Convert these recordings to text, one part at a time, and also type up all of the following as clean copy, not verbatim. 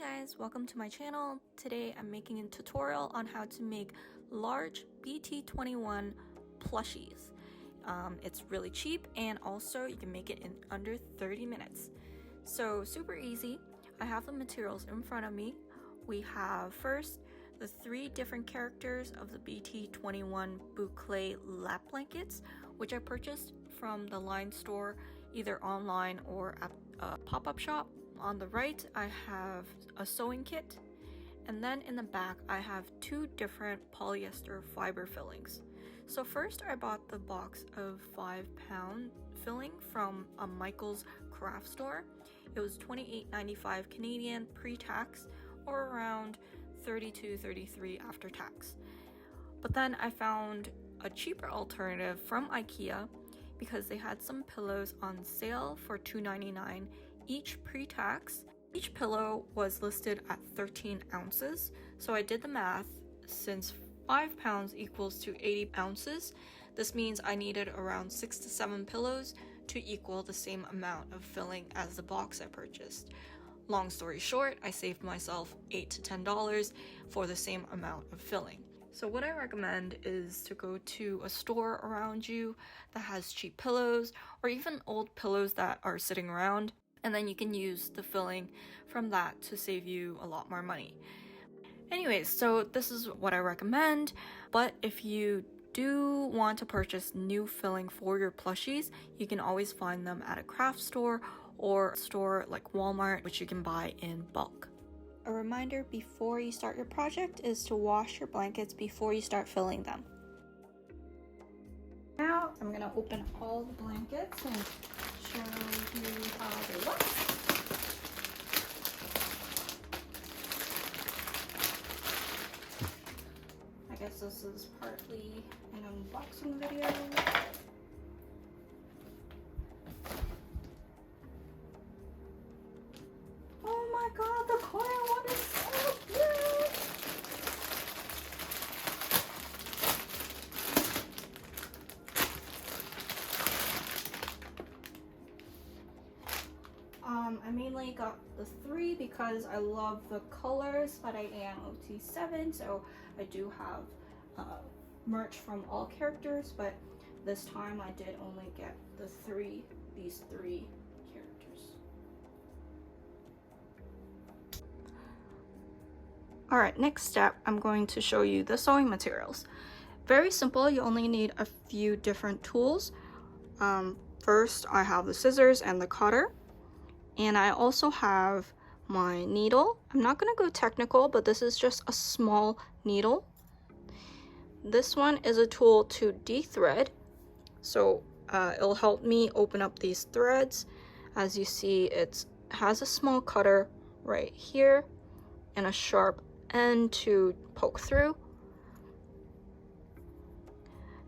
guys, welcome to my channel. Today I'm making a tutorial on how to make large BT21 plushies. It's really cheap and also you can make it in under 30 minutes. So super easy. I have the materials in front of me. We have first the 3 different characters of the BT21 boucle lap blankets, which I purchased from the Line store, either online or at a pop-up shop. On the right, I have a sewing kit, and then in the back, I have 2 different polyester fiber fillings. So first, I bought the box of 5-pound filling from a Michael's craft store. It was $28.95 Canadian pre-tax, or around $32-33 after tax. But then I found a cheaper alternative from IKEA because they had some pillows on sale for $2.99 each pre-tax. Each pillow was listed at 13 ounces, so I did the math. Since 5 pounds equals to 80 ounces, this means I needed around 6 to 7 pillows to equal the same amount of filling as the box I purchased. Long story short, I saved myself $8 to $10 for the same amount of filling. So what I recommend is to go to a store around you that has cheap pillows, or even old pillows that are sitting around, and then you can use the filling from that to save you a lot more money. Anyways, so this is what I recommend, but if you do want to purchase new filling for your plushies, you can always find them at a craft store or a store like Walmart, which you can buy in bulk. A reminder before you start your project is to wash your blankets before you start filling them. Now I'm going to open all the blankets and show you how they look. I guess this is partly an unboxing video. Oh my god, the corner one is so cute! I mainly got the 3 because I love the colors, but I am OT7, so I do have merch from all characters, but this time I did only get these 3 characters. Alright, next step, I'm going to show you the sewing materials. Very simple, you only need a few different tools. First, I have the scissors and the cutter. And I also have my needle. I'm not going to go technical, but this is just a small needle. This one is a tool to de-thread. So it'll help me open up these threads. As you see, it has a small cutter right here and a sharp end to poke through.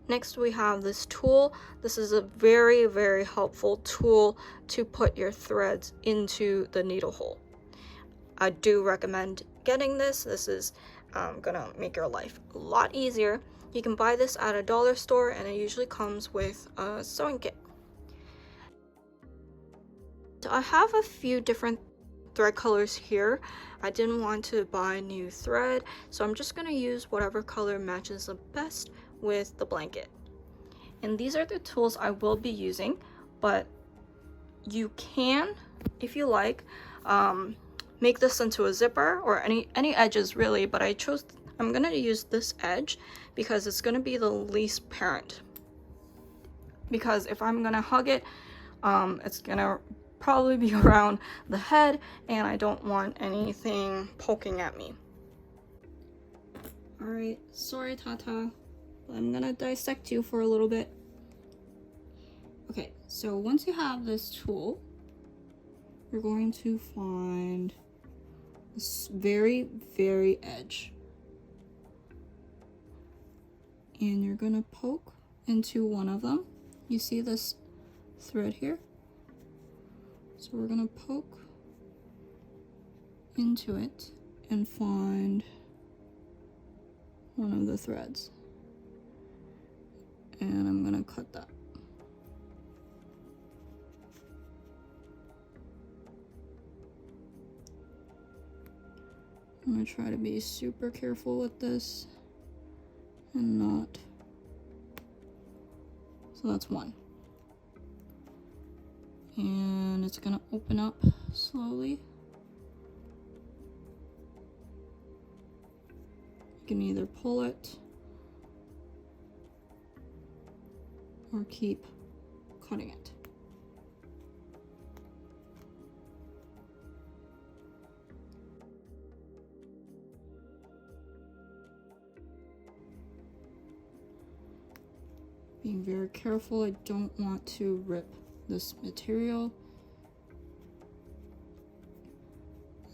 Next, we have this tool. This is a very, very helpful tool to put your threads into the needle hole. I do recommend getting this. This is gonna make your life a lot easier. You can buy this at a dollar store, and it usually comes with a sewing kit. So I have a few different thread colors here. I didn't want to buy new thread, so I'm just gonna use whatever color matches the best with the blanket. And these are the tools I will be using, but you can, if you like, make this into a zipper or any edges really, but I'm gonna use this edge because it's gonna be the least parent, because if I'm gonna hug it, it's gonna probably be around the head, and I don't want anything poking at me. Alright, sorry Tata, I'm gonna dissect you for a little bit. Okay, so once you have this tool, you're going to find this very, very edge. And you're gonna poke into one of them. You see this thread here? So we're gonna poke into it and find one of the threads. And I'm gonna cut that. I'm gonna try to be super careful with this and not. So that's one. And it's gonna open up slowly. You can either pull it or keep cutting it. Being very careful, I don't want to rip this material.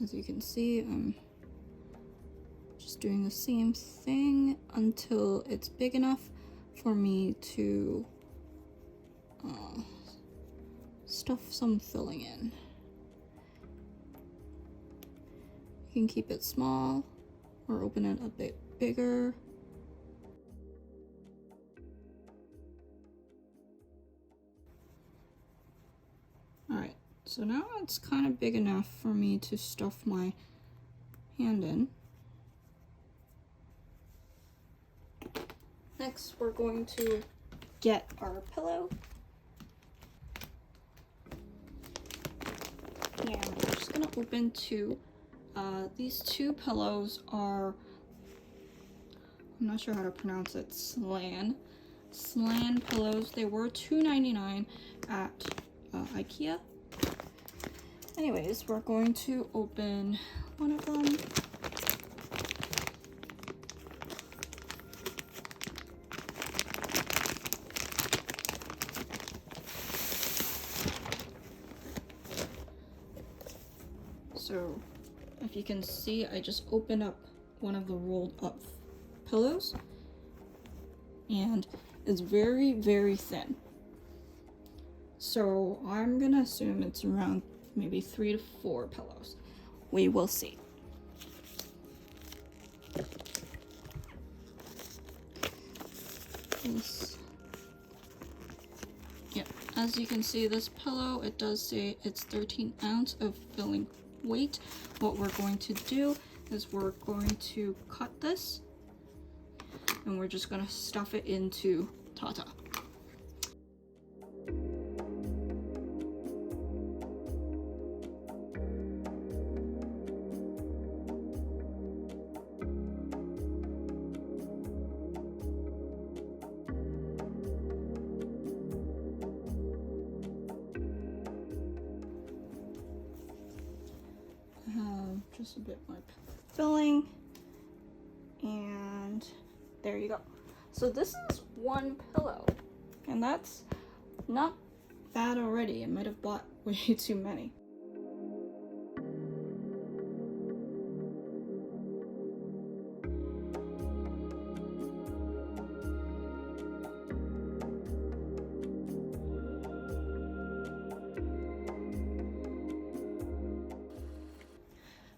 As you can see, I'm just doing the same thing until it's big enough for me to stuff some filling in. You can keep it small or open it a bit bigger. Alright, so now it's kind of big enough for me to stuff my hand in. Next, we're going to get our pillow. And we're just gonna open two. These two pillows are, I'm not sure how to pronounce it, Slan pillows. They were $2.99 at IKEA. Anyways, we're going to open one of them. So if you can see, I just opened up one of the rolled up pillows and it's very, very thin. So I'm gonna assume it's around maybe 3 to 4 pillows. We will see. Yep, as you can see, this pillow, it does say it's 13 ounce of filling weight. What we're going to do is we're going to cut this and we're just gonna stuff it into Tata. Just a bit more filling, and there you go. So this is one pillow, and that's not bad already. I might have bought way too many.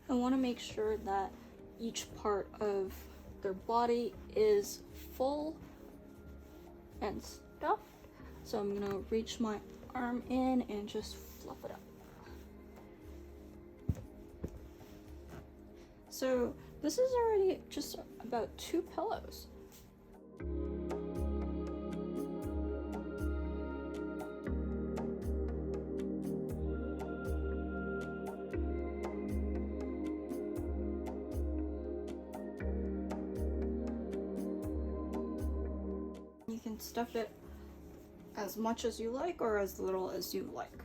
I want to make sure that each part of their body is full and stuffed. So I'm going to reach my arm in and just fluff it up. So this is already just about 2 pillows. You can stuff it as much as you like or as little as you like.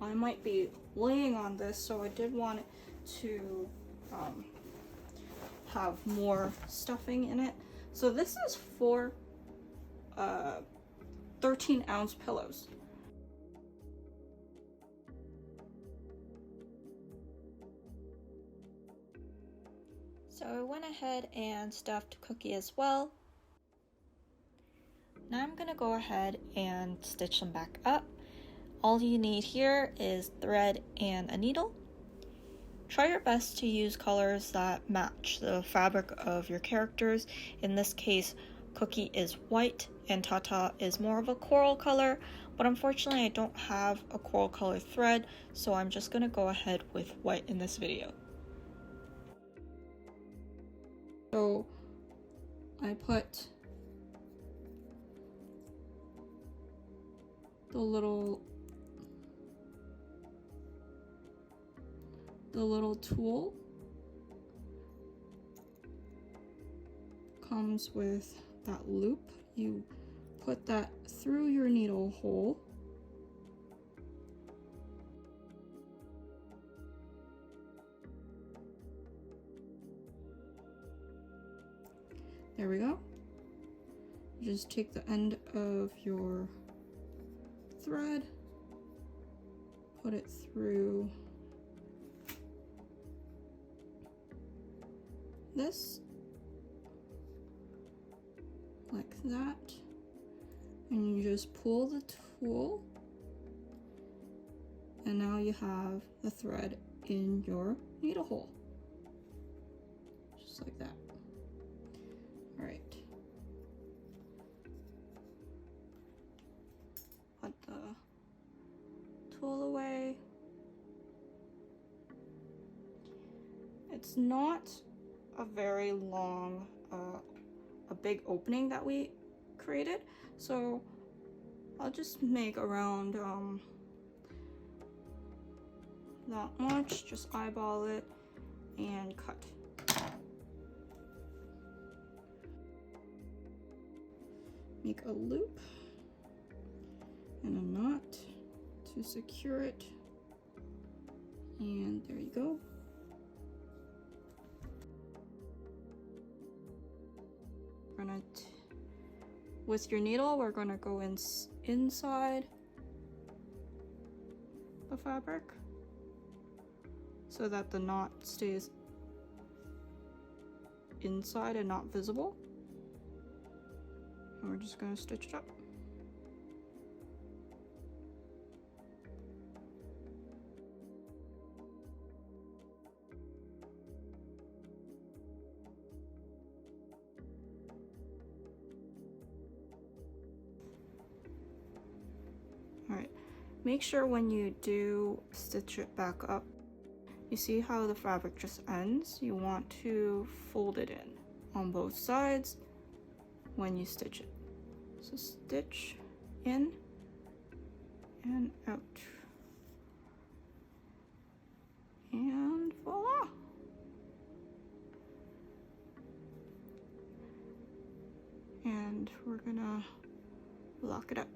I might be laying on this, so I did want it to have more stuffing in it. So this is for 13 ounce pillows. So I went ahead and stuffed Cookie as well. Now I'm gonna go ahead and stitch them back up. All you need here is thread and a needle. Try your best to use colors that match the fabric of your characters. In this case, Cookie is white and Tata is more of a coral color, but unfortunately I don't have a coral color thread, so I'm just gonna go ahead with white in this video. So I put the little tool comes with that loop. You put that through your needle hole. There we go. You just take the end of your thread, put it through this, like that, and you just pull the tool, and now you have the thread in your needle hole, just like that. All right. Put the tool away. It's not a very long, a big opening that we created, so I'll just make around that much, just eyeball it and cut. Make a loop and a knot to secure it, and there you go. We're gonna with your needle, we're gonna go inside the fabric so that the knot stays inside and not visible. And we're just gonna stitch it up. All right, make sure when you do stitch it back up, you see how the fabric just ends? You want to fold it in on both sides when you stitch it. So stitch in and out. And voila! And we're gonna lock it up.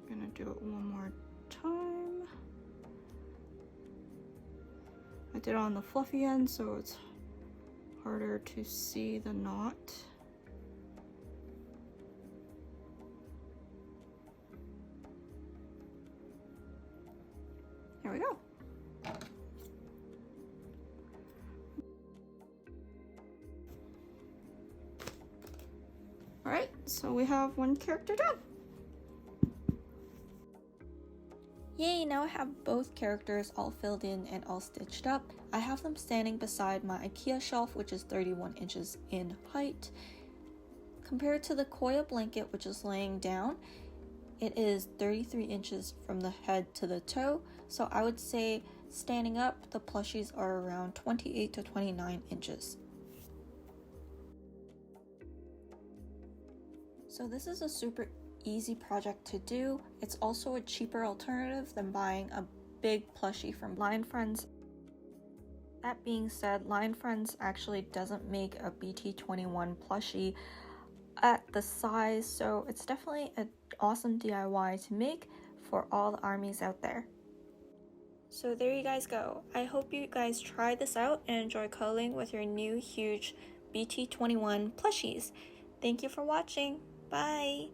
Gonna do it one more time. I did it on the fluffy end, so it's harder to see the knot. There we go. All right, so we have one character done. Yay, now I have both characters all filled in and all stitched up. I have them standing beside my IKEA shelf, which is 31 inches in height. Compared to the Koya blanket, which is laying down, it is 33 inches from the head to the toe. So I would say standing up, the plushies are around 28 to 29 inches. So this is a super easy project to do. It's also a cheaper alternative than buying a big plushie from Lion Friends. That being said, Lion Friends actually doesn't make a BT21 plushie at the size, so it's definitely an awesome DIY to make for all the armies out there. So there you guys go. I hope you guys try this out and enjoy cuddling with your new huge BT21 plushies. Thank you for watching. Bye!